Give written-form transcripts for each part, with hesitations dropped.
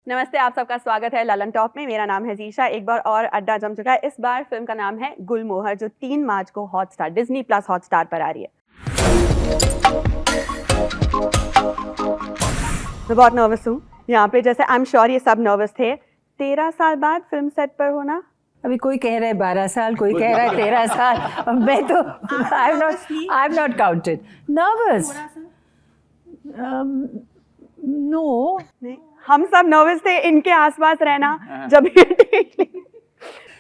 नमस्ते, आप सबका स्वागत है ललन टॉप में। मेरा नाम है जीशा। एक बार और अड्डा जम चुका है। इस बार फिल्म का नाम है गुलमोहर, जो 3 मार्च को हॉटस्टार डिज्नी प्लस हॉटस्टार पर आ रही है। मैं बहुत नर्वस हूँ यहाँ पे, जैसे आई एम श्योर ये सब नर्वस थे। 13 साल बाद फिल्म सेट पर होना। अभी कोई कह रहा है 12 साल, कोई कह रहा है 13 साल। मैं तो I am not counted. Nervous? No, हम सब नर्वस थे इनके आसपास रहना जब ये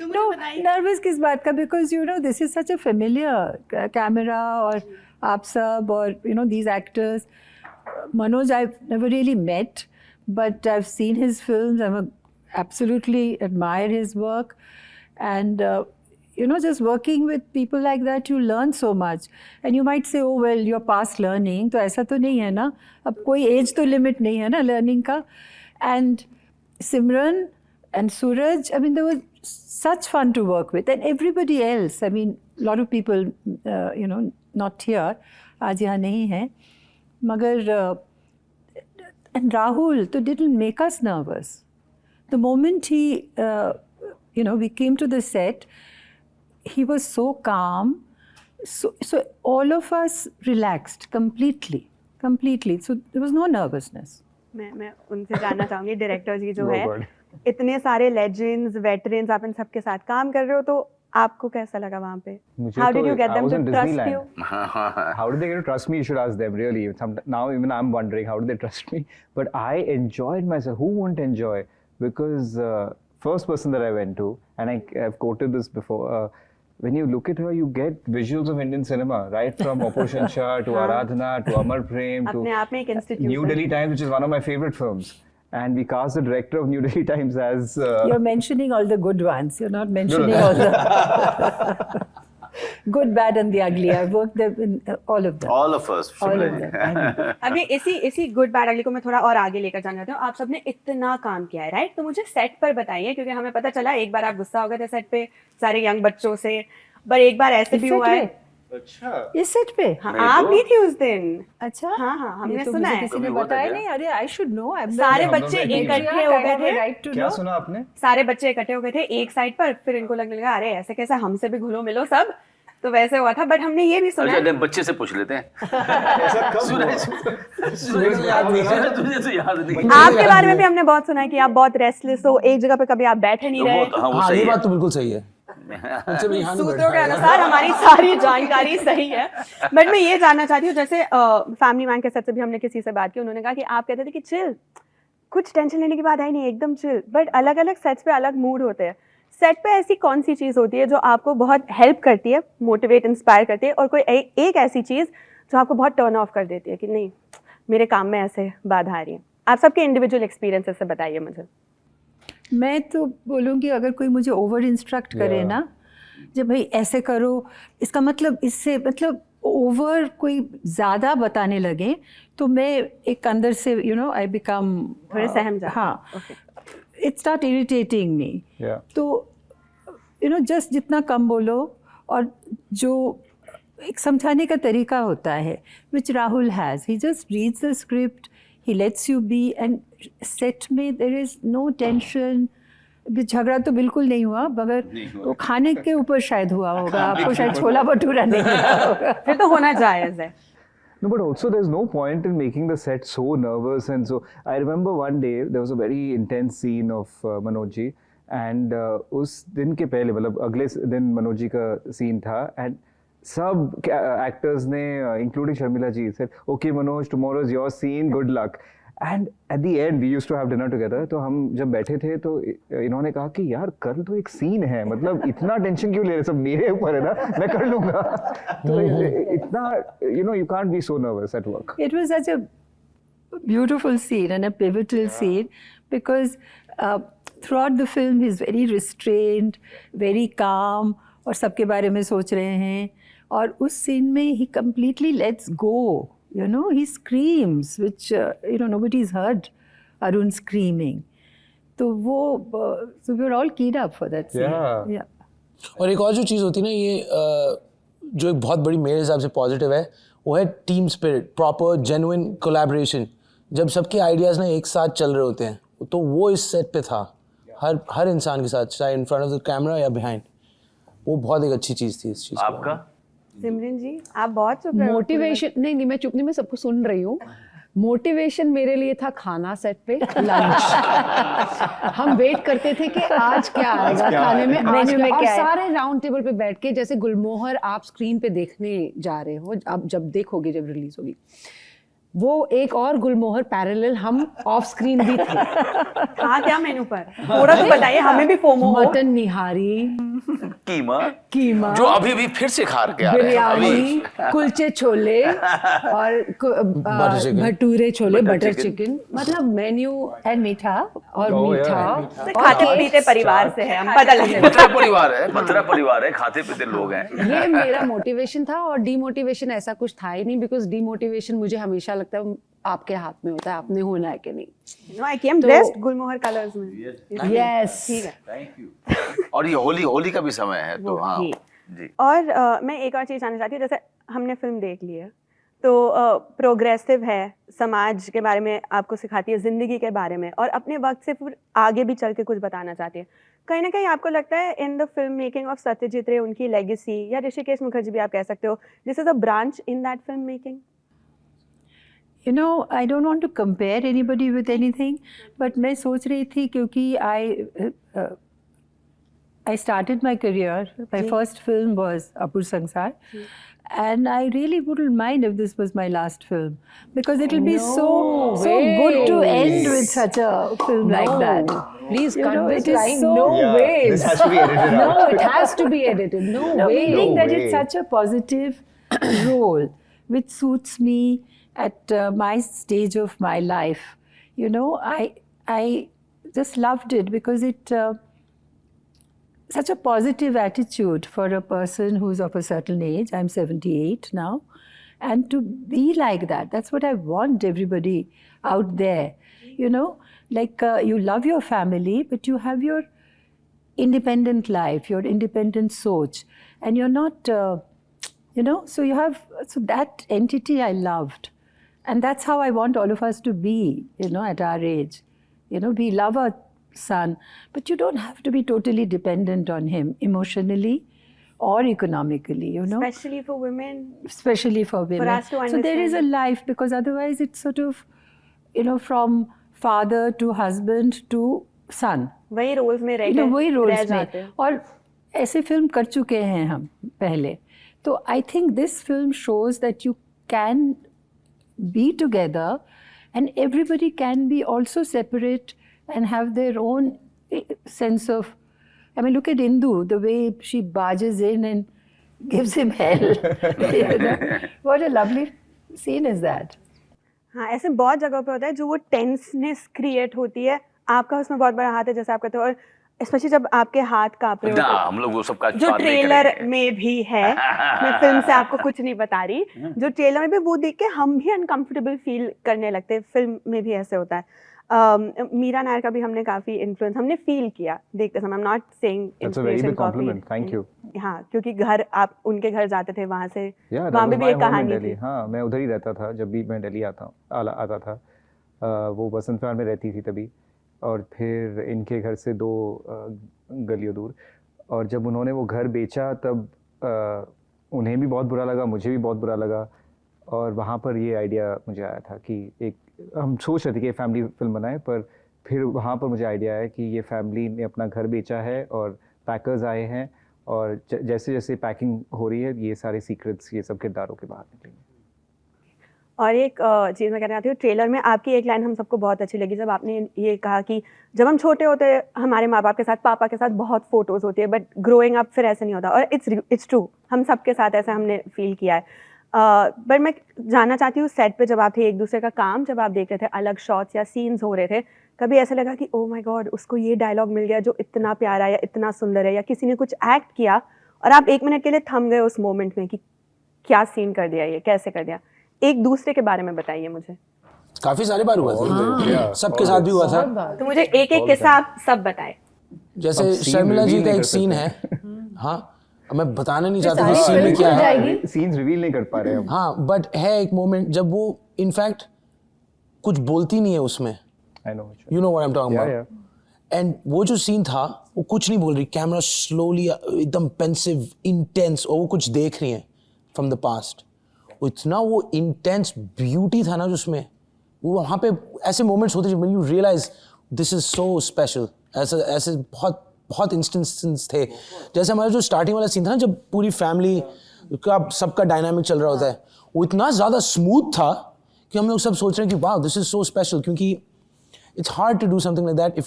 नो नर्वस किस बात का? Because you know this is such a familiar camera और आप सब और you know these actors. Manoj I've never really met, but I've seen his films. Absolutely admire his work, and you know, just working with people like that, you learn so much. And you might say, oh well, you're past learning. तो ऐसा तो नहीं है ना, अब कोई age तो limit नहीं है ना learning का. And Simran and Suraj, I mean, they were such fun to work with, and everybody else. I mean, a lot of people, you know, not here, आज यहाँ नहीं है. Magar and Rahul to didn't make us nervous. The moment he, you know, we came to the set, he was so calm. So all of us relaxed completely. So there was no nervousness. मैं उनसे जानना चाहूँगी, director जी जो है, इतने सारे legends, veterans, आप इन सबके साथ काम कर रहे हो, तो आपको कैसा लगा वहाँ पे? How did you get them to trust you? How did they get to trust me? You should ask them, really. Now even I'm wondering, how did they trust me? But I enjoyed myself. Who won't enjoy? Because first person that I went to, and I've quoted this before, when you look at her, you get visuals of Indian cinema, right from Operation Shah to Aradhana to Amar Prem to अपने आप में एक institution. New Delhi Times, which is one of my favorite films. And we cast the director of New Delhi Times as... You're mentioning all the good ones. You're not mentioning all the... good, bad and the ugly. I've worked them in all of them. All of us. All of them. अभी इसी good bad अगली को मैं थोड़ा और आगे लेकर जाना चाहती हूँ। आप सबने इतना काम किया है, राइट? तो मुझे सेट पर बताइए, क्योंकि हमें पता चला एक बार आप गुस्सा हो गए थे सेट पे सारे यंग बच्चों से, पर एक बार ऐसे भी हुआ है। अच्छा, इस सेट पे? हाँ, आप भी थी उस दिन। अच्छा, हाँ, हमने तो सुना है। किसी ने बताया नहीं। अरे आई शुड नो। सारे बच्चे इकट्ठे हो गए थे। राइट टू क्या नो। सुना आपने? सारे बच्चे इकट्ठे हो गए थे एक साइड पर, फिर इनको लगने लगा अरे ऐसे कैसे, हमसे भी घुलो मिलो सब, तो वैसे हुआ था। बट हमने ये भी सुना है, बच्चे से पूछ लेते हैं। ऐसा कब हुआ? तुझे तो याद नहीं। आपके बारे में भी हमने बहुत सुना है कि आप बहुत रेस्टलेस हो, एक जगह पे कभी आप बैठे नहीं रहे। हाँ, ये बात तो बिल्कुल सही है। सूत्रों के अनुसार हमारी सारी जानकारी सही है। बट मैं ये जानना चाहती हूँ, जैसे फैमिली मैन के सेट से भी हमने किसी से बात की, उन्होंने कहा कि आप कहते थे कि चिल, कुछ टेंशन लेने की बात आई नहीं, एकदम चिल। बट अलग अलग सेट्स पे अलग मूड होते हैं। सेट पे ऐसी कौन सी चीज़ होती है जो आपको बहुत हेल्प करती है, मोटिवेट, इंस्पायर करती है, और कोई एक ऐसी चीज़ जो आपको बहुत टर्न ऑफ कर देती है कि नहीं, मेरे काम में ऐसे बाधा आ रही है? आप सबके इंडिविजुअल एक्सपीरियंसेस से बताइए मुझे। मैं तो बोलूँगी, अगर कोई मुझे ओवर इंस्ट्रक्ट करे ना, जब भाई ऐसे करो, इसका मतलब इससे मतलब ओवर कोई ज़्यादा बताने लगे, तो मैं एक अंदर से यू नो आई बिकम थोड़े सहम जाते। हाँ, इट स्टार्ट इरिटेटिंग मी। तो यू नो जस्ट जितना कम बोलो, और जो एक समझाने का तरीका होता है, which Rahul has, he just reads the script, he lets you be, and set में there is no tension. झगड़ा तो बिल्कुल नहीं हुआ, मगर वो खाने के ऊपर शायद हुआ होगा। आपको शायद छोला भटूरा नहीं मिला होगा। फिर तो होना जायज़ है। No, but also there's no point in making the set so nervous. And so I remember one day there was a very intense scene of Manoj ji, and उस दिन के पहले, मतलब अगले दिन मनोज जी का सीन था, and सब एक्टर्स ने including Sharmila ji said, okay Manoj, tomorrow is your scene, good luck. And at the end we used to have dinner together. तो हम जब बैठे थे तो इन्होंने कहा कि यार कल तो एक सीन है, मतलब इतना टेंशन क्यों ले रहे, सब मेरे ऊपर है ना, मैं कर लूँगा। तो इतना, you know, you can't be so nervous at work. It was such a beautiful scene and a pivotal scene, because throughout the film he's very restrained, very calm, और सबके बारे में सोच रहे हैं। और उस सीन में he completely lets go, you know, he screams, which you know nobody's heard Arun screaming. तो वो so we were all keyed up for that scene. Yeah. और एक और जो चीज़ होती है ना, ये जो एक बहुत बड़ी मेरे हिसाब से पॉजिटिव है, वो है team spirit, proper genuine collaboration. जब सबके आइडियाज़ ना एक साथ चल रहे होते हैं, तो वो इस सेट पे था हर इंसान के साथ, चाहे in front of the camera या बिहाइंड। वो बहुत एक अच्छी चीज़ थी इस चीज़। आपका सिमरन जी आप बहुत चुप रहे हो। मोटिवेशन नहीं मैं चुप नहीं, मैं सबको सुन रही हूँ। मोटिवेशन मेरे लिए था खाना सेट पे, लंच। हम वेट करते थे कि आज क्या आएगा खाने में, आज मेन्यू में और क्या है? सारे राउंड टेबल पे बैठ के, जैसे गुलमोहर आप स्क्रीन पे देखने जा रहे हो, अब जब देखोगे, जब रिलीज होगी, वो एक और गुलमोहर पैरेलल हम ऑफ स्क्रीन भी थे। हाँ क्या मेनू पर थोड़ा तो बताइए, हमें भी फोमो हो। मटन निहारी, कीमा, जो अभी भी फिर से खा के आ रहे हैं अभी। बिरयानी, कुलचे छोले और भटूरे छोले, बटर चिकन, मतलब मेन्यू And मीठा. और Oh, मीठा। yeah, तो खाते पीते परिवार से है हम, बदल से। बतरा परिवार है, खाते पीते लोग हैं। ये मेरा मोटिवेशन था, और डीमोटिवेशन ऐसा कुछ था ही नहीं, बिकॉज डीमोटिवेशन मुझे हमेशा लगता है आपके हाथ में होता है, आपने होना है कि नहीं। No, I came dressed Gulmohar colours में। यस, ठीक है। Thank you. और ये होली का भी समय है, तो हाँ जी। और मैं एक और चीज़ जानना चाहती हूँ, जैसे हमने फिल्म देख ली है तो प्रोग्रेसिव है, समाज के बारे में आपको सिखाती है, ज़िंदगी के बारे में, और अपने वक्त से फिर आगे भी चल के कुछ बताना चाहती है। कहीं ना कहीं आपको लगता है in the film making of Satyajit रे, उनकी लेगेसी, या ऋषिकेश मुखर्जी भी आप कह सकते हो, this is a branch in that film making? You know, I don't want to compare anybody with anything, but मैं सोच रही थी क्योंकि I started my career. My first film was Apur Sansar, and I really wouldn't mind if this was my last film, because it'll be so good to end with such a film like that. Please You know, cut it this is line. so- No Yeah, ways. this has to be edited No, out. it has to be edited. No way. Meaning that way. it's such a positive role which suits me at my stage of my life. You know, I just loved it because it such a positive attitude for a person who's of a certain age. I'm 78 now, and to be like that, that's what I want everybody out there. You know, like you love your family, but you have your independent life, your independent soch, and you're not, you know, so that entity I loved. And that's how I want all of us to be, you know, at our age. You know, we love our son, but you don't have to be totally dependent on him emotionally or economically, you know. Especially for women. Especially for women. us to So there is a understand. life, because otherwise it's sort of, you know, from father to husband to son. वही roles में रह You know, वही रह roles जाते में, हैं। और ऐसे फिल्म कर चुके हैं हम पहले, तो I think this film shows that you can be together, and everybody can be also separate and have their own sense of, I mean, look at Indu, the way she barges in and gives him hell. You know? What a lovely scene is that. हाँ, ऐसे बहुत जगह पे होता है जो वो tenseness create होती है, आपका उसमें बहुत बड़ा हाथ है जैसे आप कहते हो, और स्पेशली जब आपके हाथ कांप रहे ना, होते हैं, हम लोग वो सब का जो बात नहीं ट्रेलर करेंगे। में भी है, मैं फिल्म से आपको कुछ नहीं बता रही, जो ट्रेलर में भी वो देख के हम भी अनकंफर्टेबल फील करने लगते हैं, फिल्म में भी ऐसे होता है। मीरा नायर का भी हमने काफ़ी इन्फ्लुएंस हमने फील किया देखते समय। आई am not saying That's a very big compliment. Thank you. हाँ, क्योंकि घर आप उनके घर जाते थे, वहाँ से Yeah, that वहाँ was पे भी my एक home in कहानी Delhi. थी। हाँ, मैं उधर ही रहता था जब भी मैं दिल्ली आता था। वो बसंत विहार में रहती थी तभी, और फिर इनके घर से 2 गलियों दूर, और जब उन्होंने वो घर बेचा तब उन्हें भी बहुत बुरा लगा, मुझे भी बहुत बुरा लगा, और वहाँ पर ये आइडिया मुझे आया था कि एक हम सोच रहे थे कि फैमिली फिल्म बनाए, पर फिर वहाँ पर मुझे आइडिया आया कि ये फैमिली ने अपना घर बेचा है और पैकर्स आए हैं, और जैसे जैसे पैकिंग हो रही है ये सारे सीक्रेट्स ये सब किरदारों के बाहर निकलेंगे। और एक चीज़ मैं कहना चाहती हूँ, ट्रेलर में आपकी एक लाइन हम सबको बहुत अच्छी लगी, जब आपने ये कहा कि जब हम छोटे होते हैं हमारे माँ बाप के साथ, पापा के साथ बहुत फ़ोटोज़ होती है, बट ग्रोइंग अप फिर ऐसे नहीं होता, और इट्स ट्रू, हम सबके साथ ऐसा हमने फील किया है। पर मैं जानना चाहती हूँ, सेट पे जब आप थे, एक दूसरे का काम जब आप देख रहे थे, अलग शॉट्स या सीन्स हो रहे थे, कभी ऐसा लगा कि ओ माय गॉड उसको ये डायलॉग मिल गया जो इतना प्यारा है या इतना सुंदर है, या किसी ने कुछ एक्ट किया और आप 1 मिनट के लिए थम गए उस मोमेंट में कि क्या सीन कर दिया, ये कैसे कर दिया? एक दूसरे के बारे में बताइए मुझे। काफी सारे बार हुआ था, सबके साथ भी हुआ था। तो मुझे एक एक किस्सा आप सब बताएं। जैसे अब scene शर्मिला जी reveal का नहीं एक कर सीन है, सकते। हाँ मैं बताना नहीं चाहता कि सीन में क्या है, सीन्स रिवील नहीं कर पा रहे हम। हाँ बट है एक मोमेंट जब वो इनफैक्ट कुछ बोलती नहीं है उसमें, I know. You know what I'm talking Yeah, about. yeah. And वो जो सीन था वो कुछ नहीं बोल रही, कैमरा स्लोली एकदम पेंसिव इंटेंस, और वो कुछ देख रही हैं फ्रॉम द पास्ट. इतना वो इंटेंस ब्यूटी था ना जिसमें, वो वहाँ पे ऐसे मोमेंट्स होते हैं when you realise this is so special. ऐसे बहुत बहुत इंस्टेंसेस थे. जैसे हमारा जो स्टार्टिंग वाला सीन था ना, जब पूरी फैमिली का सबका डायनामिक चल रहा होता है, वो इतना ज़्यादा स्मूथ था कि हम लोग सब सोच रहे हैं कि वाह दिस इज सो स्पेशल. क्योंकि it's hard to do something like that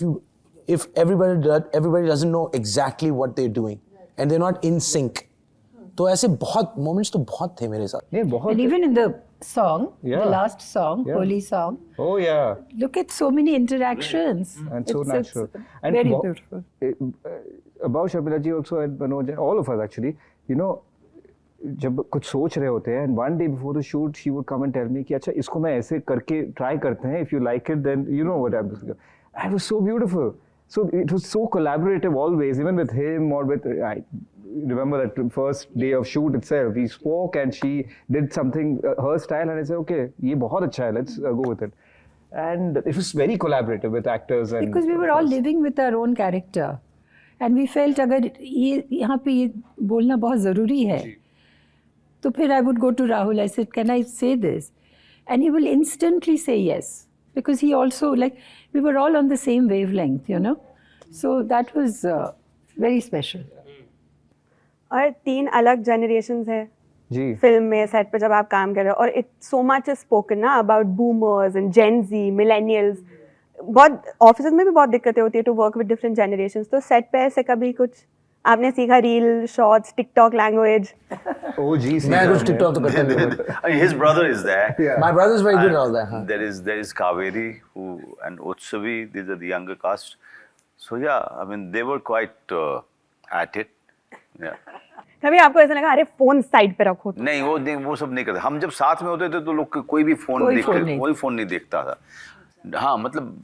if everybody doesn't know exactly what they're doing and they're not in sync. तो ऐसे बहुत moments तो बहुत थे मेरे साथ. Yeah, बहुत. And even in the song, Yeah. the last song, Yeah. Holy song, Oh yeah. look at so many interactions. And so It's natural. And very bo- beautiful. About Sharmila ji also and Manoj, all of us actually, you know, जब कुछ सोच रहे होते हैं, and one day before the shoot she would come and tell me कि अच्छा इसको मैं ऐसे करके try करते हैं, if you like it then you know what I'm doing. And it was so beautiful. So it was so collaborative always, even with him or with, I remember that first day of shoot itself, we spoke and she did something her style and I said okay ये बहुत अच्छा है, let's go with it. And it was very collaborative with actors and Because we were all living with our own character. And we felt अगर ये यहाँ पे ये बोलना बहुत ज़रूरी है, तो फिर I would go to Rahul, I said, can I say this? And he will instantly say yes. Because he also, like, we were all on the same wavelength, you know. So that was very special. और 3 अलग generations है जी film में, set पे जब आप काम कर रहे हो, और it so much is spoken ना about boomers and Gen Z, millennials. बहुत ऑफिस में भी बहुत दिक्कतें होती है to work with different generations. तो सेट पे ऐसे कभी कुछ आपने सीखा, reel shorts, TikTok language? Oh geez. मैं कुछ TikTok तो करता नहीं हूँ. I mean, his brother is there. Yeah. My brother is very good And at all that. हाँ. There is Kaveri and Utsavi. These are the younger cast. So yeah, I mean they were quite at it. Yeah. कभी आपको ऐसा लगा अरे phone side पे रखो? नहीं वो सब नहीं करते. हम जब साथ में होते थे तो लोग कोई भी फोन नहीं देखता था. हाँ मतलब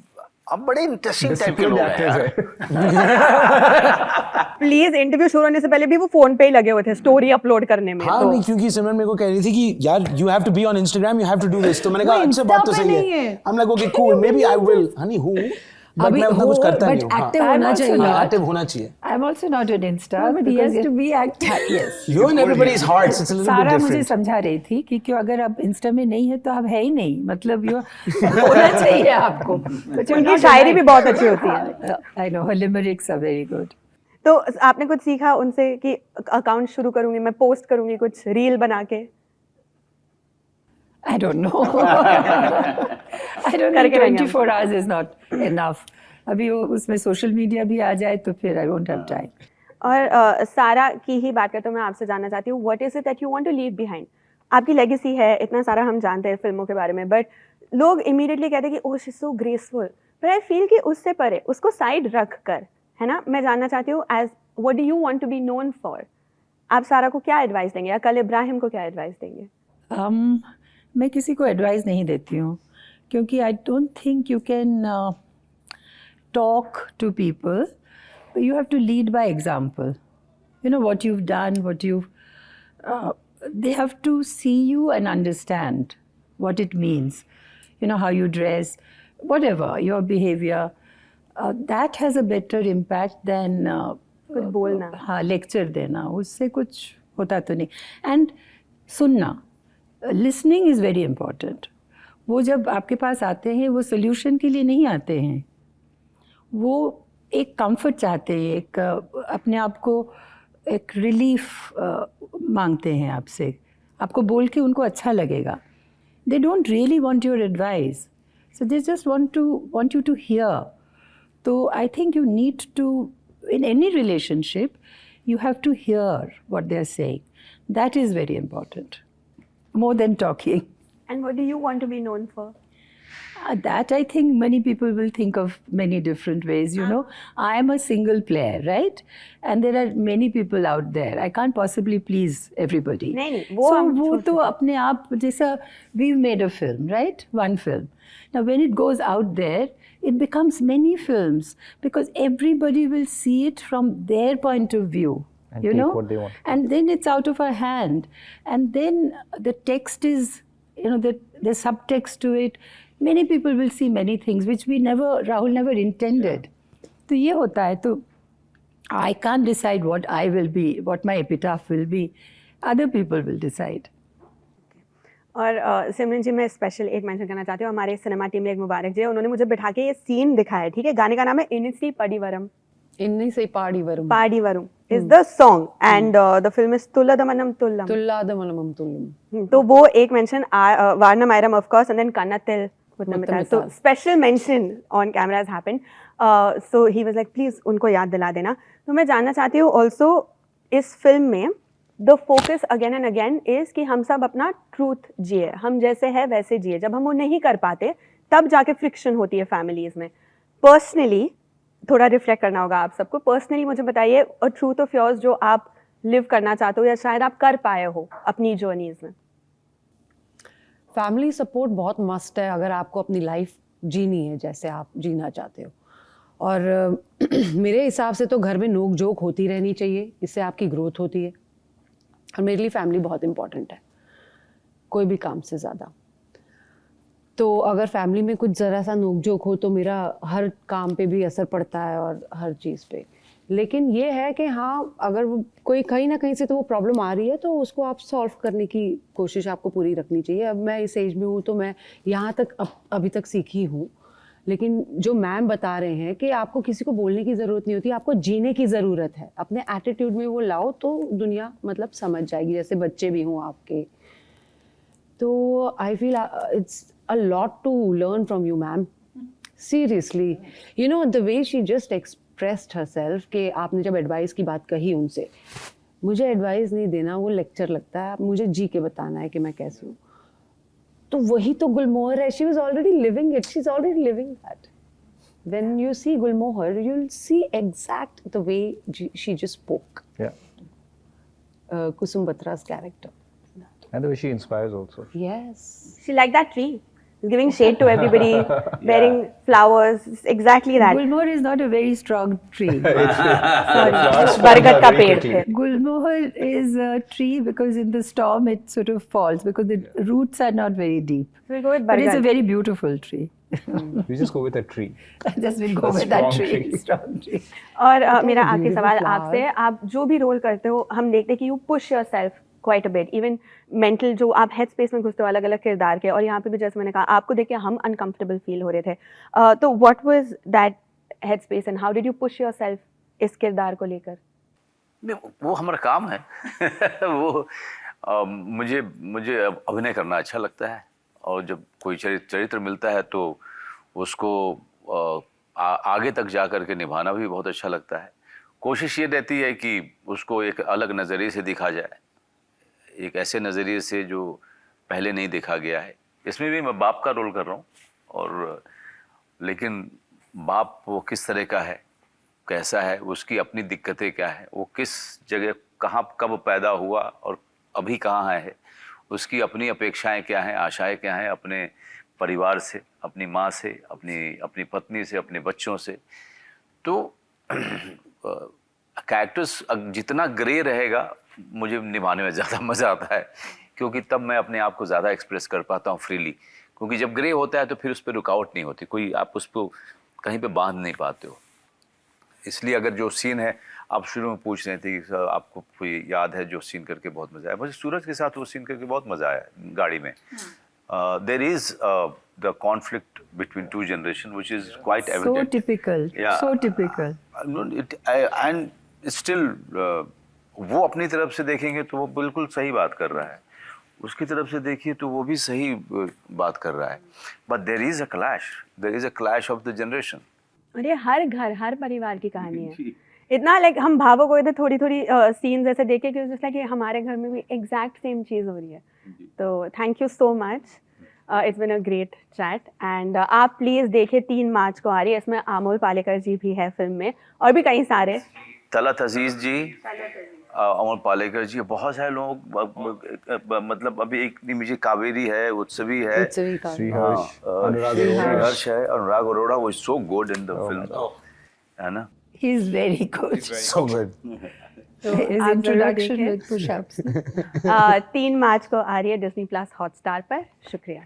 अब बड़े इंटरेस्टिंग टाइप के लोग हैं यार. प्लीज, इंटरव्यू शुरू होने से पहले भी वो फोन पे ही लगे हुए थे स्टोरी अपलोड करने में. हाँ तो नहीं, क्योंकि सिमरन मेरे को कह रही थी कि यार you have to be on Instagram, you have to do this. तो मैंने कहा अच्छा बात तो सही है. I'm like okay cool, maybe I will. honey who? But मैं उतना कुछ करता नहीं हूँ. but active होना चाहिए. हाँ, active होना चाहिए. I'm also not on Insta. But he because has to be active. Yes. You in everybody's hearts, it's a little bit सारा मुझे different. समझा रही थी कि क्यों अगर आप इंस्टा में नहीं है तो आप है ही नहीं, मतलब यो होना चाहिए आपको. उनकी शायरी भी बहुत अच्छी होती है. I know her limericks are very good. तो आपने कुछ सीखा उनसे कि अकाउंट शुरू करूंगी मैं, पोस्ट करूंगी कुछ रील बना के? I don't know. I don't know. करके रहेंगे 24 hours is not enough. अभी वो उसमें सोशल मीडिया भी आ जाए तो फिर I won't have time. और सारा की ही बात करते हुए मैं आपसे जानना चाहती हूँ, what is it that you want to leave behind? आपकी लेगेसी है, इतना सारा हम जानते हैं फिल्मों के बारे में, बट लोग इमीडिएटली कहते हैं कि ओह शी इज सो ग्रेसफुल. पर आई फील कि उससे परे, उसको साइड रख कर, है ना, मैं जानना चाहती हूँ as what do you want to be known for? आप सारा को क्या एडवाइस देंगे, या कल इब्राहिम को क्या एडवाइस देंगे? मैं किसी को एडवाइस नहीं देती हूँ, क्योंकि I don't think you can talk to people. You have to lead by example. You know what you've done, what you've. They have to see you and understand what it means. You know how you dress, whatever your behavior. That has a better impact than कुछ बोलना. हाँ, lecture देना, उससे कुछ होता तो नहीं. And सुनना, लिसनिंग इज़ वेरी इम्पॉर्टेंट. वो जब आपके पास आते हैं वो सोल्यूशन के लिए नहीं आते हैं, वो एक कंफर्ट चाहते हैं, एक अपने आप को एक रिलीफ मांगते हैं आपसे, आपको बोल के उनको अच्छा लगेगा. They don't really want your advice, so they just want you to hear. तो I think you need to, in any relationship, you have to hear what they are saying. That is very important, more than talking. And what do you want to be known for? That I think many people will think of many different ways, you know. I am a single player, right? And there are many people out there. I can't possibly please everybody. नहीं, वो so हम वो छोड़ तो अपने आप, जैसा we've made a film, right? One film. Now when it goes out there, it becomes many films because everybody will see it from their point of view. And you take know, what they want. and then it's out of our hand, and then the text is, you know, the subtext to it many people will see many things which Rahul never intended. तो ये होता है, तो I can't decide what I will be, what my epitaph will be. Other people will decide. और सिमरन जी, मैं special एक mention करना चाहती हूँ, हमारे सिनेमा टीम में एक मुबारक जी है, उन्होंने मुझे बिठा के ये सीन दिखाया, ठीक है। गाने का नाम है Innisai Paadivarum, Inni Paadivarum Paadivarum is the song, and the film is Thulladamanam Thullum. Thulladamanam Thullum. तो वो एक mention, Varanam Aayiram of course, and then Kannathil Muthamittal, तो special mention on camera has happened. So he was like please उनको याद दिला देना। तो मैं जानना चाहती हूँ ऑल्सो, इस फिल्म में the focus again and again is कि हम सब अपना ट्रूथ जिए, हम जैसे है वैसे जिए। जब हम वो नहीं कर पाते तब जाके फ्रिक्शन होती है फैमिलीज में। पर्सनली थोड़ा रिफ्लेक्ट करना होगा आप सबको। पर्सनली मुझे बताइए अ ट्रूथ ऑफ योर्स जो आप लिव करना चाहते हो या शायद आप कर पाए हो अपनी जर्नीज में। फैमिली सपोर्ट बहुत मस्ट है अगर आपको अपनी लाइफ जीनी है जैसे आप जीना चाहते हो। और मेरे हिसाब से तो घर में नोक झोंक होती रहनी चाहिए, इससे आपकी ग्रोथ होती है। और मेरे लिए फैमिली बहुत इंपॉर्टेंट है, कोई भी काम से ज़्यादा। तो अगर फैमिली में कुछ ज़रा सा नोक झोंक हो तो मेरा हर काम पे भी असर पड़ता है और हर चीज़ पे। लेकिन ये है कि हाँ, अगर कोई कहीं ना कहीं से तो वो प्रॉब्लम आ रही है तो उसको आप सॉल्व करने की कोशिश आपको पूरी रखनी चाहिए। अब मैं इस एज में हूँ तो मैं यहाँ तक अभी तक सीखी हूँ, लेकिन जो मैम बता रहे हैं कि आपको किसी को बोलने की ज़रूरत नहीं होती, आपको जीने की ज़रूरत है। अपने एटीट्यूड में वो लाओ तो दुनिया मतलब समझ जाएगी, जैसे बच्चे भी हों आपके। तो I feel it's a lot to learn from you, ma'am. Seriously, you know the way she just expressed herself कि आपने जब एडवाइस की बात कही उनसे, मुझे एडवाइस नहीं देना, वो लेक्चर लगता है, मुझे जी के बताना है कि मैं कैसे हूँ। तो वही तो गुलमोहर है। She was already living it. She's already living that. When you see Gulmohar, you'll see exact the way she just spoke. Yeah. Kusum Batra's character. And the way she inspires also. Yes. She like that tree, giving shade to everybody, wearing flowers. It's exactly that. Gulmohar is not a very strong tree. बरगद का पेड़ थे। Gulmohar is a tree because in the storm it sort of falls because the roots are not very deep. We'll go with But it's a बरगद। very beautiful tree. We just go with a tree. Just we'll go A with that strong tree. tree. Strong tree. और मेरा आखिरी beautiful सवाल flower. आपसे, आप जो भी role करते हो हम देखते हैं कि you push your self quite a bit, even mental, जो आप हेड स्पेस में घुसते हो अलग अलग किरदार के। और यहाँ पे भी जैसे मैंने कहा, आपको देख के हम अनकंफर्टेबल फील हो रहे थे। तो what was that head space and how did you push your self इस किरदार को लेकर? नहीं, वो हमारा काम है। वो मुझे अभिनय करना अच्छा लगता है, और जब कोई चरित्र मिलता है तो उसको आगे तक जा कर के निभाना भी बहुत अच्छा लगता है। कोशिश ये रहती है कि उसको एक अलग नज़रिए से दिखा जाए, एक ऐसे नज़रिए से जो पहले नहीं देखा गया है। इसमें भी मैं बाप का रोल कर रहा हूँ, और लेकिन बाप वो किस तरह का है, कैसा है, उसकी अपनी दिक्कतें क्या है, वो किस जगह कहाँ कब पैदा हुआ और अभी कहाँ है, उसकी अपनी अपेक्षाएं क्या हैं, आशाएं क्या हैं अपने परिवार से, अपनी माँ से, अपनी पत्नी से, अपने बच्चों से। तो कैरेक्टर्स जितना ग्रे रहेगा मुझे निभाने में ज़्यादा मज़ा आता है, क्योंकि तब मैं अपने आप को ज़्यादा एक्सप्रेस कर पाता हूँ फ्रीली। क्योंकि जब ग्रे होता है तो फिर उस पर रुकावट नहीं होती, कोई आप उसको कहीं पे बांध नहीं पाते हो। इसलिए अगर जो सीन है, आप शुरू में पूछ रहे थे कि आपको कोई याद है जो सीन करके बहुत मज़ा आया, मुझे सूरज के साथ वो सीन करके बहुत मज़ा आया गाड़ी में। There is the conflict between two generations, which is quite evident. So typical. Yeah. So typical. And still, वो अपनी तरफ से देखेंगे तो वो बिल्कुल सही बात कर रहा है, उसकी तरफ से देखिए तो वो भी सही बात कर रहा है। But there is a clash of the generation. और ये हर घर, हर परिवार की कहानी है। इतना लाइक हम भावुक हुए थे थोड़ी सीन्स ऐसे देखे कि जैसे कि हमारे घर में भी एग्जैक्ट सेम चीज़ हो रही है। तो thank you so much, it's been a great chat. And आप प्लीज़ देखिए, 3 मार्च को आ रही है, इसमें अमोल पालेकर जी भी है फिल्म में, और भी कई सारे, तलत अजीज जी, अमोल पालेकर जी, बहुत सारे लोग, मतलब अभी एक मुझे कावेरी है, उत्सवी है, Sriharsh, Anurag Arora. श्रीहर्ष है, अनुराग अरोड़ा, वो so good in the film, है ना? He is very good. So good. तो His आप जरूर introduction देखें। with push-ups. 3 मार्च को आ रही है डिज्नी प्लस हॉटस्टार पर। शुक्रिया।